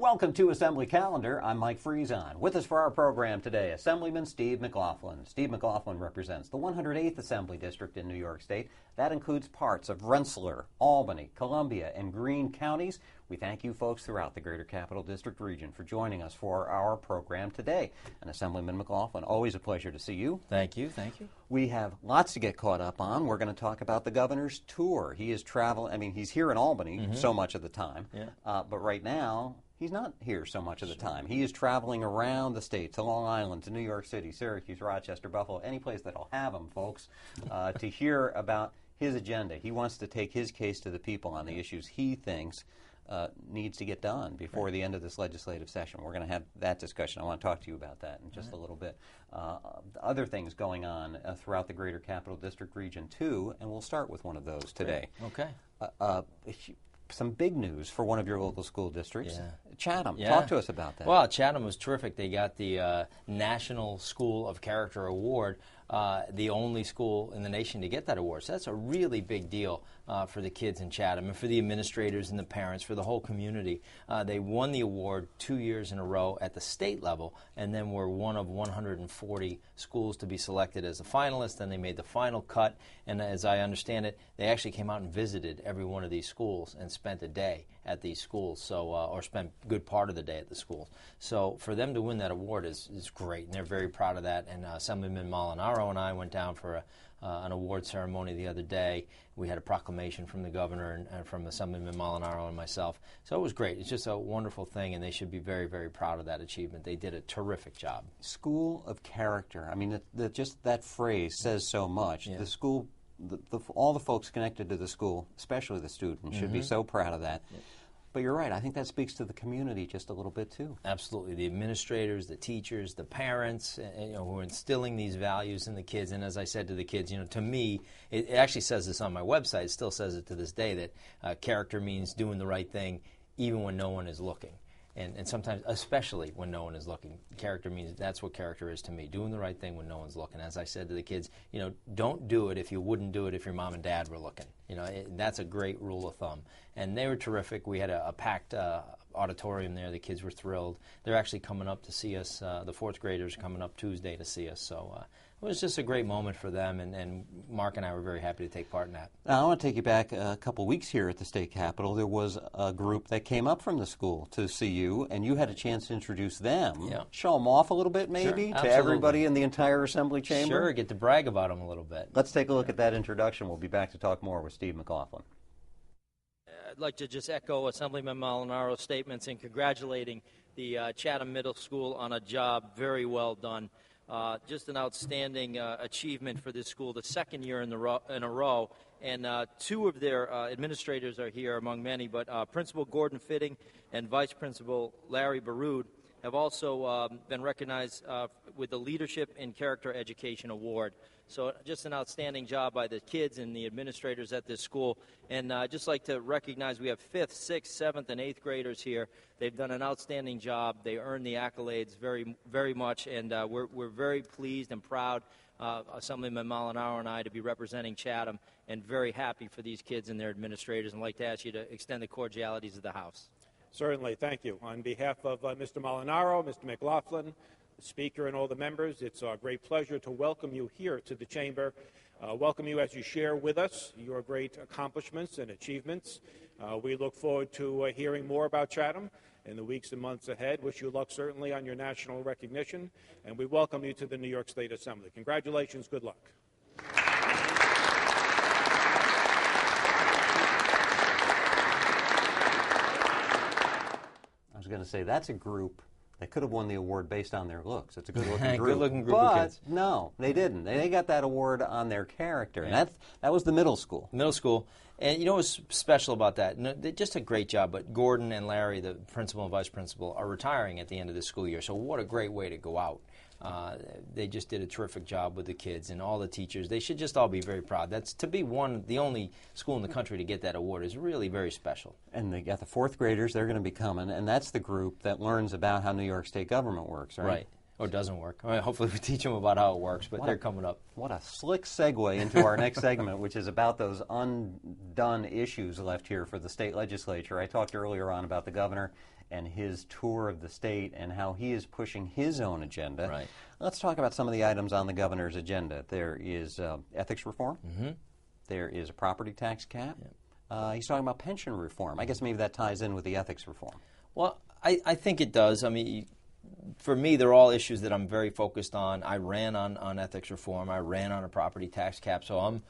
Welcome to Assembly Calendar. I'm Mike Friesen. With us for our program today, Assemblyman Steve McLaughlin. Steve McLaughlin represents the 108th Assembly District in New York State. That includes parts of Rensselaer, Albany, Columbia, and Greene counties. We thank you folks throughout the Greater Capital District region for joining us for our program today. And Assemblyman McLaughlin, always a pleasure to see you. Thank you, thank you. We have lots to get caught up on. We're going to talk about the governor's tour. He is he's here in Albany so much of the time, but right now, he's not here so much of the time. He is traveling around the state, to Long Island, to New York City, Syracuse, Rochester, Buffalo, any place that'll have him, folks, to hear about his agenda. He wants to take his case to the people on the issues he thinks needs to get done before the end of this legislative session. We're going to have that discussion. I want to talk to you about that in just a little bit. Other things going on throughout the Greater Capital District region, too, and we'll start with one of those today. Okay. Some big news for one of your local school districts, Chatham. Yeah. Talk to us about that. Well, Chatham was terrific. They got the National School of Character Award, the only school in the nation to get that award. So that's a really big deal for the kids in Chatham and for the administrators and the parents, for the whole community. They won the award 2 years in a row at the state level, and then were one of 140 schools to be selected as a finalist. Then they made the final cut, and as I understand it, they actually came out and visited every one of these schools and spent a day at these schools, so or spent a good part of the day at the schools. So for them to win that award is great, and they're very proud of that. And Assemblyman Molinaro and I went down for an award ceremony the other day. We had a proclamation from the governor and from Assemblyman Molinaro and myself. So it was great. It's just a wonderful thing, and they should be very, very proud of that achievement. They did a terrific job. School of Character. I mean, just that phrase says so much. Yeah. The school, all the folks connected to the school, especially the students, should be so proud of that. Yeah. But you're right. I think that speaks to the community just a little bit, too. Absolutely. The administrators, the teachers, the parents, who are instilling these values in the kids. And as I said to the kids, to me, it actually says this on my website. It still says it to this day that character means doing the right thing even when no one is looking. And sometimes, especially when no one is looking, character means that's what character is to me, doing the right thing when no one's looking. As I said to the kids, don't do it if you wouldn't do it if your mom and dad were looking. That's a great rule of thumb. And they were terrific. We had a packed auditorium there. The kids were thrilled. They're actually coming up to see us. The fourth graders are coming up Tuesday to see us. So it was just a great moment for them, and Mark and I were very happy to take part in that. Now, I want to take you back a couple weeks here at the state capitol. There was a group that came up from the school to see you, and you had a chance to introduce them. Yeah. Show them off a little bit, maybe, sure, to everybody in the entire assembly chamber? Sure, get to brag about them a little bit. Let's take a look at that introduction. We'll be back to talk more with Steve McLaughlin. I'd like to just echo Assemblyman Molinaro's statements in congratulating the Chatham Middle School on a job very well done. Just an outstanding achievement for this school, the second year in a row. And two of their administrators are here among many, but Principal Gordon Fitting and Vice Principal Larry Baroud have also been recognized with the Leadership in Character Education Award. So just an outstanding job by the kids and the administrators at this school. And I'd just like to recognize we have 5th, 6th, 7th, and 8th graders here. They've done an outstanding job. They earned the accolades very, very much, and we're very pleased and proud, Assemblyman Molinaro and I, to be representing Chatham, and very happy for these kids and their administrators, and I'd like to ask you to extend the cordialities of the House. Certainly, thank you. On behalf of Mr. Molinaro, Mr. McLaughlin, the Speaker, and all the members, it's a great pleasure to welcome you here to the Chamber. Welcome you as you share with us your great accomplishments and achievements. We look forward to hearing more about Chatham in the weeks and months ahead. Wish you luck, certainly, on your national recognition, and we welcome you to the New York State Assembly. Congratulations. Good luck. I was going to say, that's a group that could have won the award based on their looks. It's a good-looking group. Good-looking group of kids. But no, they didn't. They got that award on their character, and that was the middle school. Middle school. And you know what's special about that? No, they just a great job, but Gordon and Larry, the principal and vice principal, are retiring at the end of this school year, so what a great way to go out. They just did a terrific job with the kids and all the teachers. They should just all be very proud. That's to be the only school in the country to get that award is really very special. And they got the fourth graders. They're going to be coming, and that's the group that learns about how New York State government works, right? Or doesn't work. I mean, hopefully we teach them about how it works, but they're coming up. What a slick segue into our next segment, which is about those undone issues left here for the state legislature. I talked earlier on about the governor and his tour of the state and how he is pushing his own agenda. Right. Let's talk about some of the items on the governor's agenda. There is ethics reform. Mm-hmm. There is a property tax cap. Yep. He's talking about pension reform. I guess maybe that ties in with the ethics reform. Well, I think it does. I mean, for me, they're all issues that I'm very focused on. I ran on ethics reform. I ran on a property tax cap, so I'm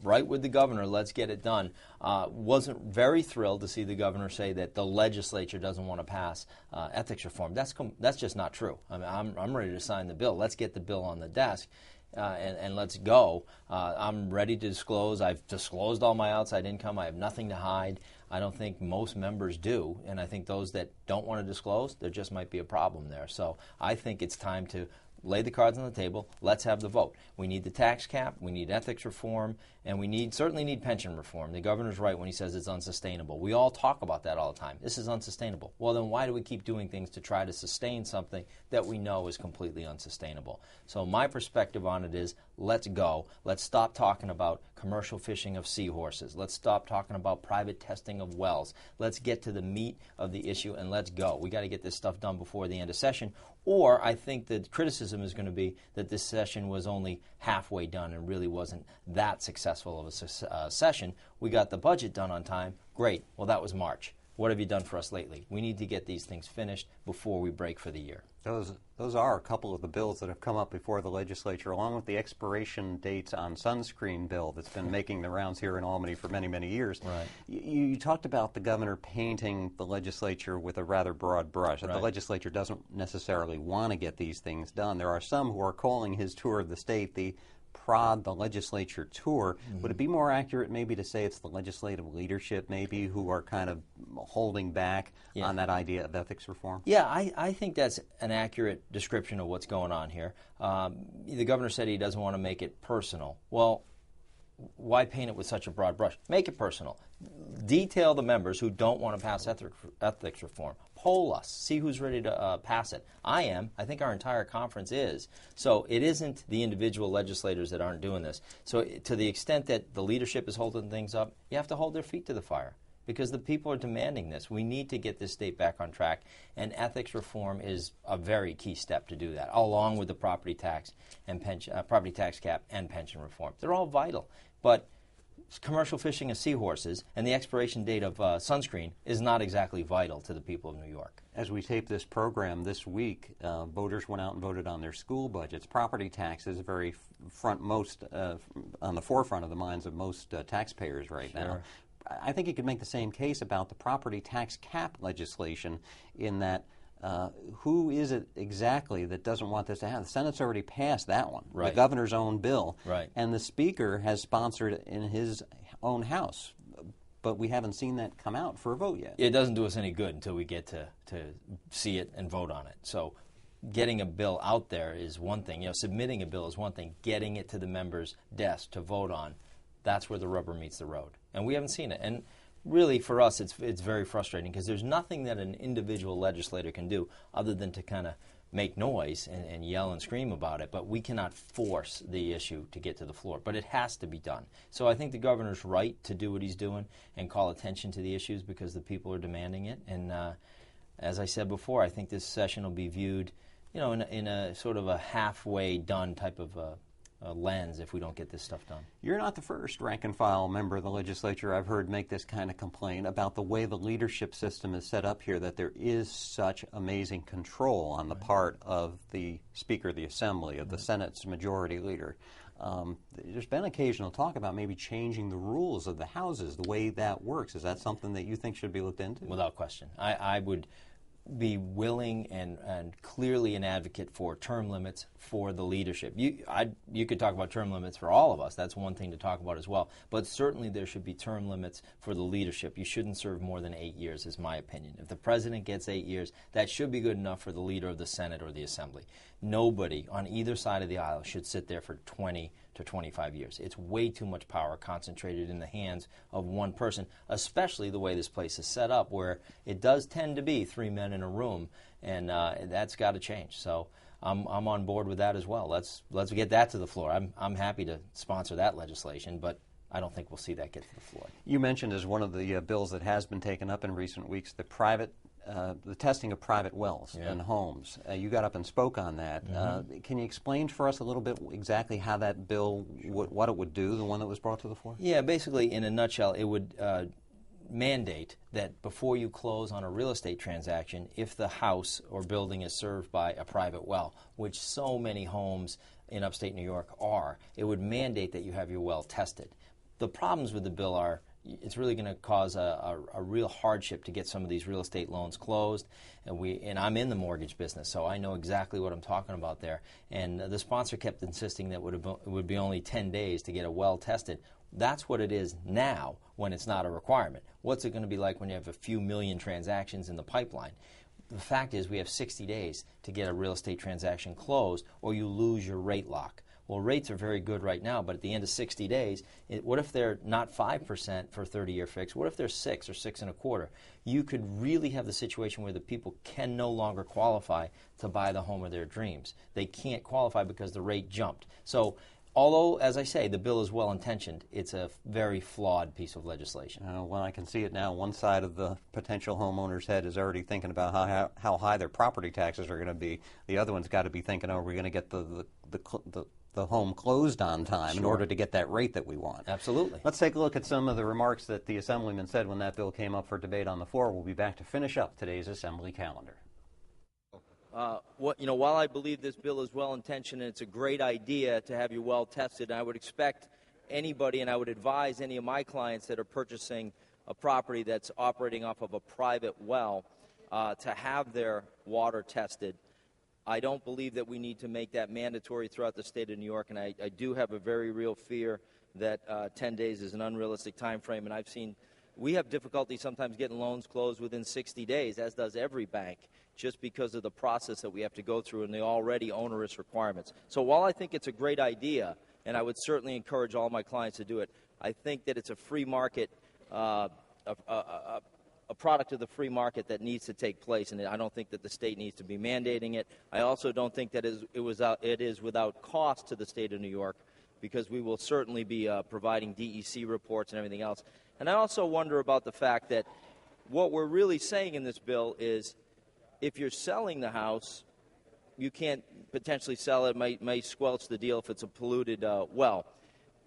right with the governor. Let's get it done. Wasn't very thrilled to see the governor say that the legislature doesn't want to pass ethics reform. That's just not true. I mean, I'm ready to sign the bill. Let's get the bill on the desk. And let's go. I'm ready to disclose. I've disclosed all my outside income. I have nothing to hide. I don't think most members do, and I think those that don't want to disclose, there just might be a problem there. So I think it's time to lay the cards on the table. Let's have the vote. We need the tax cap. We need ethics reform, and we certainly need pension reform. The governor's right when he says it's unsustainable. We all talk about that all the time. This is unsustainable. Well, then why do we keep doing things to try to sustain something that we know is completely unsustainable? So my perspective on it is, let's go. Let's stop talking about commercial fishing of seahorses. Let's stop talking about private testing of wells. Let's get to the meat of the issue, and let's go. We got to get this stuff done before the end of session. Or I think the criticism is going to be that this session was only halfway done and really wasn't that successful of a session. We got the budget done on time. Great. Well, that was March. What have you done for us lately? We need to get these things finished before we break for the year. Those are a couple of the bills that have come up before the legislature, along with the expiration dates on sunscreen bill that's been making the rounds here in Albany for many, many years. Right. You talked about the governor painting the legislature with a rather broad brush, that Right. the legislature doesn't necessarily want to get these things done. There are some who are calling his tour of the state the prod the legislature tour. Mm-hmm. Would it be more accurate maybe to say it's the legislative leadership maybe who are kind of holding back on that idea of ethics reform? Yeah, I think that's an accurate description of what's going on here. The governor said he doesn't want to make it personal. Well, why paint it with such a broad brush? Make it personal. Detail the members who don't want to pass ethics reform. Poll us. See who's ready to pass it. I am. I think our entire conference is. So it isn't the individual legislators that aren't doing this. So to the extent that the leadership is holding things up, you have to hold their feet to the fire because the people are demanding this. We need to get this state back on track, and ethics reform is a very key step to do that, along with the property tax and property tax cap and pension reform. They're all vital, but commercial fishing of seahorses and the expiration date of sunscreen is not exactly vital to the people of New York. As we tape this program this week, voters went out and voted on their school budgets. Property tax is very on the forefront of the minds of most taxpayers right now. I think you could make the same case about the property tax cap legislation in that who is it exactly that doesn't want this to happen? The Senate's already passed that one, right. The governor's own bill, right. And the Speaker has sponsored it in his own House. But we haven't seen that come out for a vote yet. It doesn't do us any good until we get to see it and vote on it. So getting a bill out there is one thing. Submitting a bill is one thing. Getting it to the members' desk to vote on, that's where the rubber meets the road. And we haven't seen it. And really, for us, it's very frustrating because there's nothing that an individual legislator can do other than to kind of make noise and yell and scream about it, but we cannot force the issue to get to the floor. But it has to be done. So I think the governor's right to do what he's doing and call attention to the issues because the people are demanding it. And as I said before, I think this session will be viewed, in a sort of a halfway done type of lens if we don't get this stuff done. You're not the first rank and file member of the legislature I've heard make this kind of complaint about the way the leadership system is set up here, that there is such amazing control on the part of the Speaker of the Assembly, of the Senate's majority leader. There's been occasional talk about maybe changing the rules of the houses, the way that works. Is that something that you think should be looked into? Without question. I would be willing and clearly an advocate for term limits for the leadership. You could talk about term limits for all of us. That's one thing to talk about as well. But certainly there should be term limits for the leadership. You shouldn't serve more than 8 years, is my opinion. If the president gets 8 years, that should be good enough for the leader of the Senate or the Assembly. Nobody on either side of the aisle should sit there for 20 to 25 years. It's way too much power concentrated in the hands of one person, especially the way this place is set up, where it does tend to be 3 men in a room, and that's got to change. So I'm on board with that as well. Let's get that to the floor. I'm happy to sponsor that legislation, but I don't think we'll see that get to the floor. You mentioned as one of the bills that has been taken up in recent weeks the testing of private wells and homes. You got up and spoke on that. Can you explain for us a little bit exactly how that bill, what it would do, the one that was brought to the floor? Yeah, basically, in a nutshell, it would mandate that before you close on a real estate transaction, if the house or building is served by a private well, which so many homes in upstate New York are, it would mandate that you have your well tested. The problems with the bill are it's really going to cause a real hardship to get some of these real estate loans closed. And I'm in the mortgage business, so I know exactly what I'm talking about there. And the sponsor kept insisting that it would be only 10 days to get a well tested. That's what it is now when it's not a requirement. What's it going to be like when you have a few million transactions in the pipeline? The fact is we have 60 days to get a real estate transaction closed, or you lose your rate lock. Well, rates are very good right now, but at the end of 60 days, what if they're not 5% for a 30-year fix? What if they're 6 or 6.25? You could really have the situation where the people can no longer qualify to buy the home of their dreams. They can't qualify because the rate jumped. So, although, as I say, the bill is well-intentioned, it's a very flawed piece of legislation. Well, I can see it now. One side of the potential homeowner's head is already thinking about how high their property taxes are going to be. The other one's got to be thinking, oh, we're going to get the home closed on time in order to get that rate that we want. Absolutely. Let's take a look at some of the remarks that the Assemblyman said when that bill came up for debate on the floor. We'll be back to finish up today's Assembly calendar. While I believe this bill is well-intentioned and it's a great idea to have your well tested, I would expect anybody, and I would advise any of my clients that are purchasing a property that's operating off of a private well to have their water tested. I don't believe that we need to make that mandatory throughout the state of New York, and I do have a very real fear that 10 days is an unrealistic time frame, and we have difficulty sometimes getting loans closed within 60 days, as does every bank, just because of the process that we have to go through and the already onerous requirements. So while I think it's a great idea, and I would certainly encourage all my clients to do it, I think that it's a free market, a product of the free market that needs to take place, and I don't think that the state needs to be mandating it. I also don't think that it is without cost to the state of New York, because we will certainly be providing DEC reports and everything else. And I also wonder about the fact that what we're really saying in this bill is if you're selling the house, you can't potentially sell it. It may squelch the deal if it's a polluted well.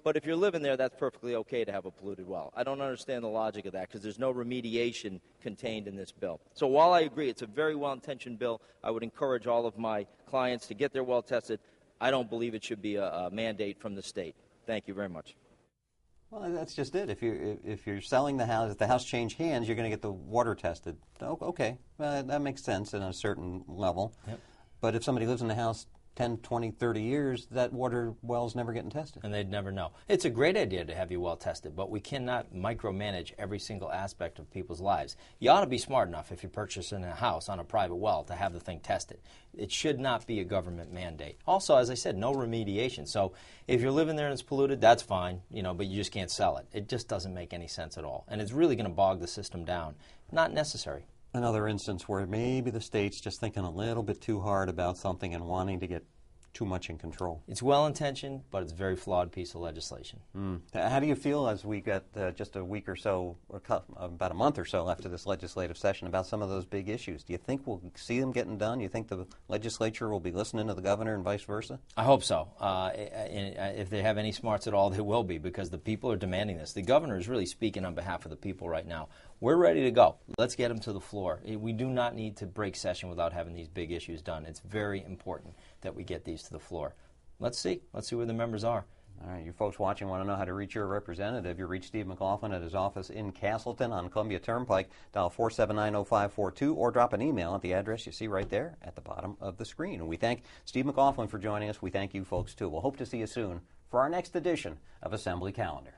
But if you're living there, that's perfectly okay to have a polluted well. I don't understand the logic of that because there's no remediation contained in this bill. So while I agree it's a very well-intentioned bill, I would encourage all of my clients to get their well tested. I don't believe it should be a mandate from the state. Thank you very much. Well, that's just it. If you're selling the house, if the house changed hands, you're going to get the water tested. Okay, that makes sense at a certain level. Yep. But if somebody lives in the house 10, 20, 30 years, that water well's never getting tested. And they'd never know. It's a great idea to have your well tested, but we cannot micromanage every single aspect of people's lives. You ought to be smart enough, if you're purchasing a house on a private well, to have the thing tested. It should not be a government mandate. Also, as I said, no remediation. So if you're living there and it's polluted, that's fine, but you just can't sell it. It just doesn't make any sense at all. And it's really going to bog the system down. Not necessary. Another instance where maybe the state's just thinking a little bit too hard about something and wanting to get too much in control. It's well-intentioned, but it's a very flawed piece of legislation. How do you feel as we got just a week or so, or about a month or so left of this legislative session about some of those big issues? Do you think we'll see them getting done? Do you think the legislature will be listening to the governor and vice versa? I hope so. If they have any smarts at all, they will be, because the people are demanding this. The governor is really speaking on behalf of the people right now. We're ready to go. Let's get them to the floor. We do not need to break session without having these big issues done. It's very important that we get these to the floor. Let's see. Let's see where the members are. All right, you folks watching want to know how to reach your representative. You reach Steve McLaughlin at his office in Castleton on Columbia Turnpike. Dial 479-0542 or drop an email at the address you see right there at the bottom of the screen. And we thank Steve McLaughlin for joining us. We thank you folks too. We'll hope to see you soon for our next edition of Assembly Calendar.